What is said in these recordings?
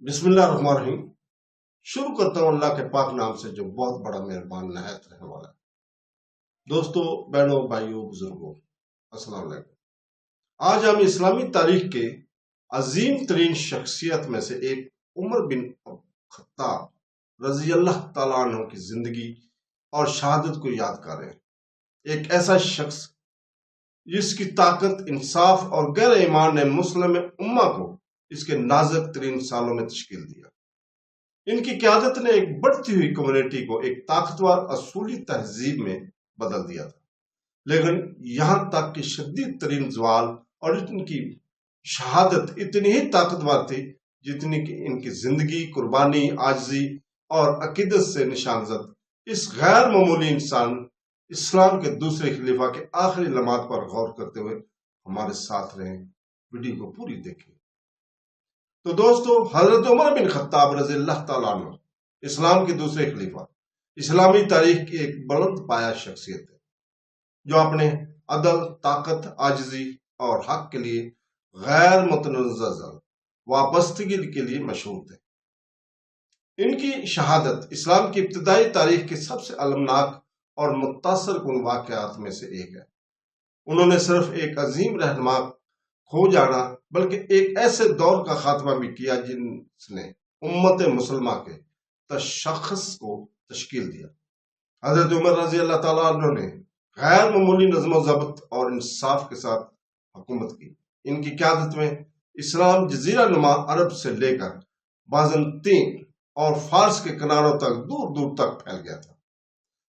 बिस्मिल्लाहिर्रहमानिर्रहीम। शुरू करता हूँ अल्लाह के पाक नाम से जो बहुत बड़ा मेहरबान नहायत रहने वाला है। दोस्तों, बहनों, भाइयों, बुजुर्गों, अस्सलाम वालेकुम। आज हम इस्लामी तारीख के अजीम तरीन शख्सियत में से एक उमर बिन खत्ताब रजी अल्लाह तआला अन्हु की जिंदगी और शहादत को याद कर रहे हैं। एक ऐसा शख्स जिसकी ताकत, इंसाफ और गैर ईमान ने मुस्लिम उम्मा को इसके नाजुक तरीन सालों में तश्कील दिया। इनकी क़यादत ने एक बढ़ती हुई कम्युनिटी को एक ताकतवर असूली तहजीब में बदल दिया था। लेकिन यहां तक कि शदीद तरीन ज़वाल और इनकी शहादत इतनी ही ताकतवर थी जितनी कि इनकी जिंदगी, कुर्बानी, आजिज़ी और अकीदत से निशानजद इस गैर मामूली इंसान इस्लाम के दूसरे खलीफा के आखिरी लम्हात पर गौर करते हुए हमारे साथ रहें। वीडियो को पूरी देखें। तो दोस्तों, हजरत उमर बिन खत्ताब रज़ी अल्लाह तआला अन्हु इस्लाम के दूसरे खलीफा, इस्लामी तारीख की एक बुलंद पाया शख्सियत है जो अपने अदल, ताकत, आजिज़ी और हक के लिए गैर मुतनज़्ज़ल वाबस्तगी के लिए मशहूर थे। इनकी शहादत इस्लाम की इब्तदाई तारीख के सबसे अलमनाक और मुतासर कुन वाक़यात में से एक है। उन्होंने सिर्फ एक अजीम रहनुमा खो जाना बल्कि एक ऐसे दौर का खात्मा भी किया जिसने उम्मत मुसलमा के तशख़्ख़ुस को तश्कील दिया। हजरत उमर रज़ी अल्लाह तआला अन्हु ने गैर मामूली नज़्म ज़ब्त और इंसाफ के साथ हुकूमत की। इनकी क़यादत में इस्लाम जज़ीरा नुमा अरब से लेकर बाज़ंतीन और फारस के किनारों तक दूर दूर तक फैल गया था।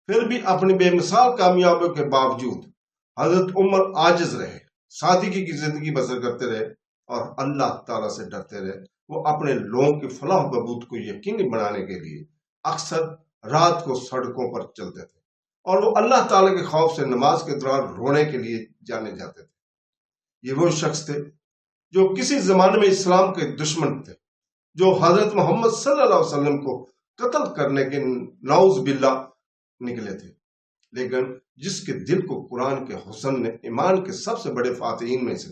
फिर भी अपनी बेमिसाल कामयाबियों के बावजूद हजरत उमर आजिज रहे, सादगी की जिंदगी बसर करते रहे और अल्लाह ताला से डरते रहे। वो अपने लोगों की फलाह बहबूद को यकीनी बनाने के लिए अक्सर रात को सड़कों पर चलते थे और वो अल्लाह ताला के खौफ से नमाज के दौरान रोने के लिए जाने जाते थे। ये वो शख्स थे जो किसी जमाने में इस्लाम के दुश्मन थे, जो हजरत मोहम्मद सल्लल्लाहु अलैहि वसल्लम को कत्ल करने के नाउज़ बिल्लाह निकले थे, लेकिन जिसके दिल को कुरान के हुस्न ने ईमान के सबसे बड़े फातिहीन में से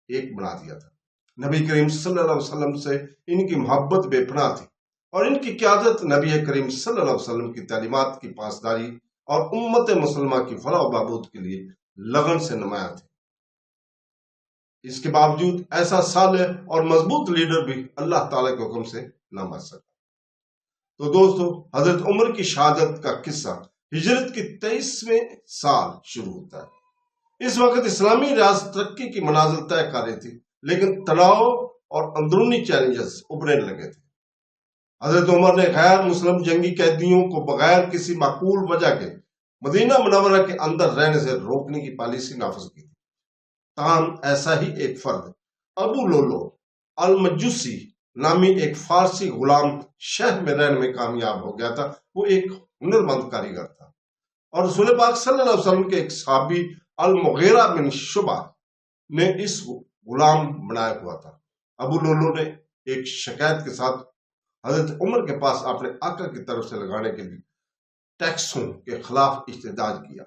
एक बना दिया था। नबी करीम सल्लल्लाहु अलैहि वसल्लम से इनकी मोहब्बत बेपनाह थी और इनकी क़यादत नबी करीम सल्लल्लाहु अलैहि वसल्लम की तालीमात की पासदारी और उम्मत मुसलमा की फलाह बहबूद के लिए लगन से नुमाया थे। इसके बावजूद ऐसा सालेह और मजबूत लीडर भी अल्लाह ताला के हुक्म से न बच सका। तो दोस्तों, हजरत उमर की शहादत का किस्सा हिजरत की 23वें साल शुरू होता है। इस वक्त इस्लामी रियासत तरक्की की मनाजिल तय कर रही थी, लेकिन तनाव और अंदरूनी चैलेंजेस उभरने लगे थे। हजरत उमर ने गैर मुस्लिम जंगी कैदियों को बगैर किसी माकूल वजह के मदीना मुनव्वरा के अंदर रहने से रोकने की पॉलिसी नाफिज की थी। ताहम ऐसा ही एक फर्द अबू लोलो अल मजूसी नामी एक फारसी गुलाम शहर में रहने में कामयाब हो गया था। वो एक हुनरमंद कारीगर था और रसूल पाक सल्लल्लाहु अलैहि वसल्लम के एक सहाबी अल मुगीरा बिन शुबा ने इस गुलाम बनाया हुआ था। अबू लोलो ने एक शिकायत के साथ हजरत उमर के पास अपने आका की तरफ से लगाने के लिए टैक्सों के खिलाफ इhtजाज किया।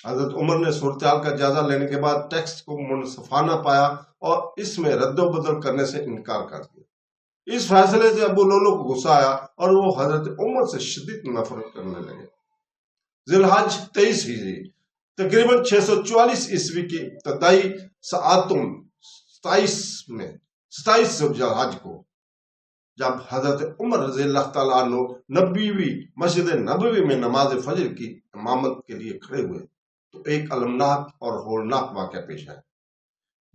हजरत उमर ने सूरत-ए-हाल का जायजा लेने के बाद टैक्स को मुनसफाना पाया और इसमें रद्द-बदल करने से इनकार कर दिया। इस फैसले से अबू लोलो को गुस्सा आया और वो हजरत उमर से शदीद नफरत करने लगे। जिलहज 23 हिजरी तकरीबन 644 ईस्वी की इब्तदाई सआतुम 27 जिलहज को जब हजरत उमर रज़ी अल्लाह तआला अन्हु नबवी मस्जिद नबवी में नमाज फजर की इमामत के लिए खड़े हुए तो एक अलमनाक और होलनाक वाक़या पेश आया।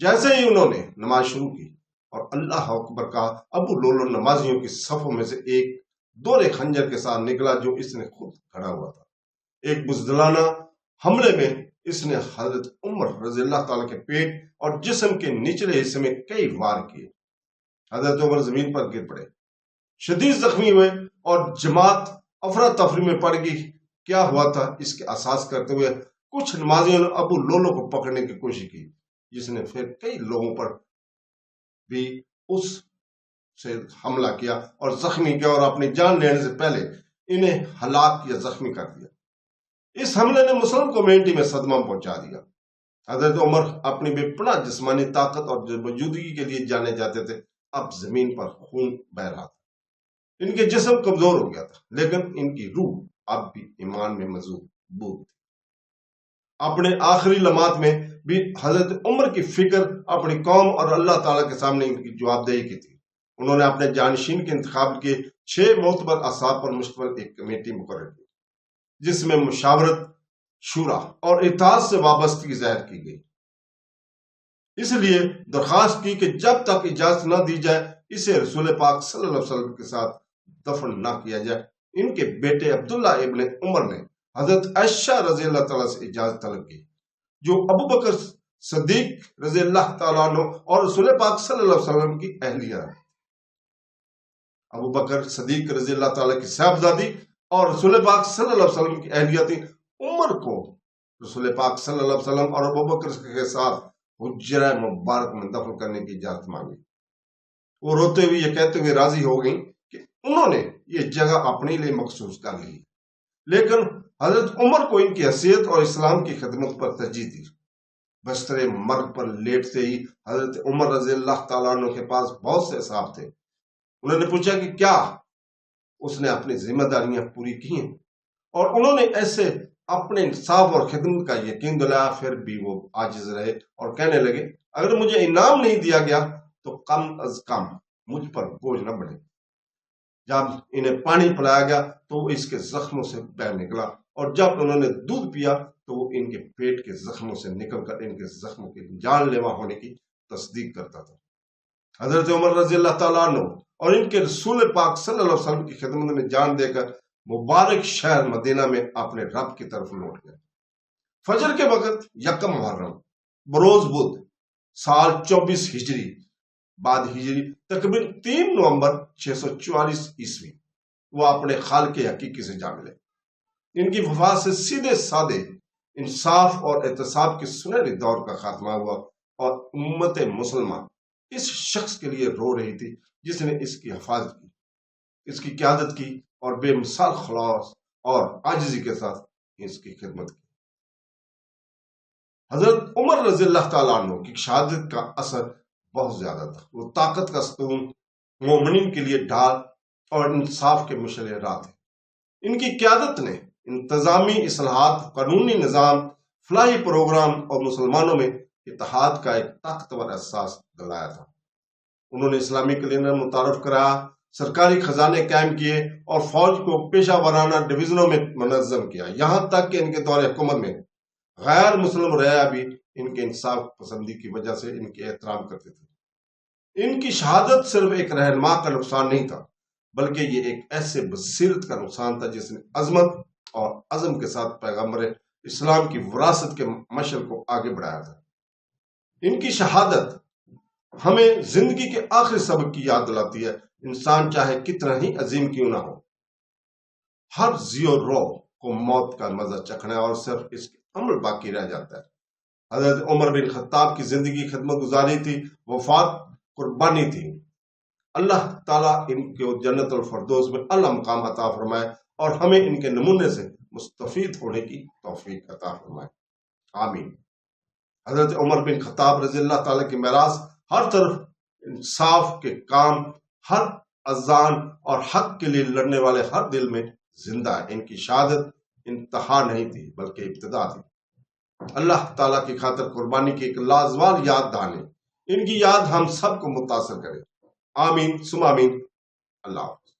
जैसे ही उन्होंने नमाज शुरू की और अल्लाह अकबर कहा, अबू लोलो नमाजियों की सफों में से एक दोरे खंजर के साथ निकला जो इसने खुद खड़ा हुआ था। एक बुज़दिलाना हमले में इसने हजरत उमर रज़ी अल्लाह तआला के पेट और जिस्म के निचले हिस्से में कई वार किए। हजरत उमर जमीन पर गिर पड़े, शदीद जख्मी हुए और जमात अफरा तफरी में पड़ गई। क्या हुआ था इसके एहसास करते हुए कुछ नमाजियों ने अबू लोलो को पकड़ने की कोशिश की, जिसने फिर कई लोगों पर भी उस से हमला किया और जख्मी किया और अपनी जान लेने से पहले इन्हें हलाक या जख्मी कर दिया। इस हमले ने मुस्लिम कम्युनिटी में सदमा पहुंचा दिया। हजरत उमर अपनी बेपनाह जिस्मानी ताकत और मौजूदगी के लिए जाने जाते थे اب زمین پر خون بہ رہا تھا۔ ان کے جسم کمزور ہو گیا تھا، لیکن ان کی روح اب بھی ایمان میں مضبوط تھی۔ اپنے آخری لمحات میں بھی حضرت عمر کی فکر اپنی قوم اور اللہ تعالیٰ کے سامنے ان کی جواب دہی کی تھی۔ انہوں نے اپنے جانشین کے انتخاب کے 6 معتبر اصحاب پر مشتمل ایک کمیٹی مقرر کی، جس میں مشاورت، شورا اور اطاعت سے وابستگی ظاہر کی گئی۔ اس لیے درخواست کی کہ جب تک اجازت نہ دی جائے اسے رسول پاک صلی اللہ علیہ وسلم کے ساتھ دفن نہ کیا جائے۔ ان کے بیٹے عبداللہ ابن عمر نے حضرت عائشہ رضی اللہ تعالیٰ سے اجازت طلب کی، جو ابو بکر صدیق رضی اللہ تعالیٰ عنہ اور رسول پاک صلی اللہ علیہ وسلم کی اہلیہ ہے۔ ابو بکر صدیق رضی اللہ تعالیٰ کی صاحبزادی اور رسول پاک صلی اللہ علیہ وسلم کی اہلیہ تھی۔ عمر کو رسول پاک صلی اللہ علیہ وسلم اور ابو بکر کے ساتھ حجرہ مبارک میں دفن کرنے کی اجازت مانگی۔ وہ روتے ہوئے یہ کہتے ہوئے راضی ہو گئیں کہ انہوں نے یہ جگہ اپنے لیے مخصوص کر لی، لیکن حضرت عمر کو ان کی حیثیت اور اسلام کی خدمت پر ترجیح دی۔ بستر مرگ پر لیٹتے ہی حضرت عمر رضی اللہ تعالیٰ عنہ کے پاس بہت سے اصحاب تھے۔ انہوں نے پوچھا کہ کیا اس نے اپنی ذمہ داریاں پوری کی ہیں، اور انہوں نے ایسے اپنے انصاف اور خدمت کا یقین دلایا۔ پھر بھی وہ عاجز رہے اور کہنے لگے، اگر مجھے انعام نہیں دیا گیا تو کم از کم مجھ پر بوجھ نہ بڑھے۔ جب انہیں پانی پلایا گیا تو وہ اس کے زخموں سے بہ نکلا، اور جب انہوں نے دودھ پیا تو وہ ان کے پیٹ کے زخموں سے نکل کر ان کے زخموں کے جان لیوا ہونے کی تصدیق کرتا تھا۔ حضرت عمر رضی اللہ تعالیٰ عنہ اور ان کے رسول پاک صلی اللہ علیہ وسلم کی خدمت میں جان دے کر مبارک شہر مدینہ میں اپنے رب کی طرف لوٹ گئے۔ فجر کے وقت یکم محرم بروز بدھ سال 24 ہجری بعد ہجری تقریباً 3 نومبر 644 عیسوی وہ اپنے خالق حقیقی سے جا ملے۔ ان کی وفات سے سیدھے سادے انصاف اور احتساب کے سنہرے دور کا خاتمہ ہوا، اور امت مسلمہ اس شخص کے لیے رو رہی تھی جس نے اس کی حفاظت کی، اس کی قیادت کی اور بے مثال خلاص اور عاجزی کے ساتھ اس کی خدمت کی۔ حضرت عمر رضی اللہ تعالیٰ عنہ کی شہادت کا اثر بہت زیادہ تھا۔ وہ طاقت کا ستون، مومنین کے لیے ڈھال اور انصاف کے مشعل راہ تھے۔ ان کی قیادت نے انتظامی اصلاحات، قانونی نظام، فلاحی پروگرام اور مسلمانوں میں اتحاد کا ایک طاقتور احساس دلایا تھا۔ انہوں نے اسلامی کیلنڈر متعارف کرایا، سرکاری خزانے قائم کیے اور فوج کو پیشہ ورانہ ڈویژنوں میں منظم کیا، یہاں تک کہ ان کے دور حکومت میں غیر مسلم رعایا بھی ان کے انصاف پسندی کی وجہ سے ان کے احترام کرتے تھے۔ ان کی شہادت صرف ایک رہنما کا نقصان نہیں تھا، بلکہ یہ ایک ایسے بصیرت کا نقصان تھا جس نے عظمت اور عزم کے ساتھ پیغمبر اسلام کی وراثت کے مشعل کو آگے بڑھایا تھا۔ ان کی شہادت ہمیں زندگی کے آخری سبق کی یاد دلاتی ہے۔ انسان چاہے کتنا ہی عظیم کیوں نہ ہو، ہر زی و رو کو موت کا مزہ چکھنا ہے اور صرف اس کے عمل باقی رہ جاتا ہے۔ حضرت عمر بن خطاب کی زندگی خدمت گزاری تھی، وفات قربانی تھی۔ اللہ تعالیٰ ان کو جنت الفردوس میں اعلیٰ مقام عطا فرمائے اور ہمیں ان کے نمونے سے مستفید ہونے کی توفیق عطا فرمائے، آمین۔ حضرت عمر بن خطاب رضی اللہ تعالیٰ کی میراث ہر طرف انصاف کے کام، ہر اذان اور حق کے لیے لڑنے والے ہر دل میں زندہ ہے۔ ان کی شہادت انتہا نہیں تھی بلکہ ابتدا تھی۔ اللہ تعالیٰ کی خاطر قربانی کی ایک لازوال یاد دہانی، ان کی یاد ہم سب کو متاثر کرے، آمین ثم آمین۔ اللہ حافظ۔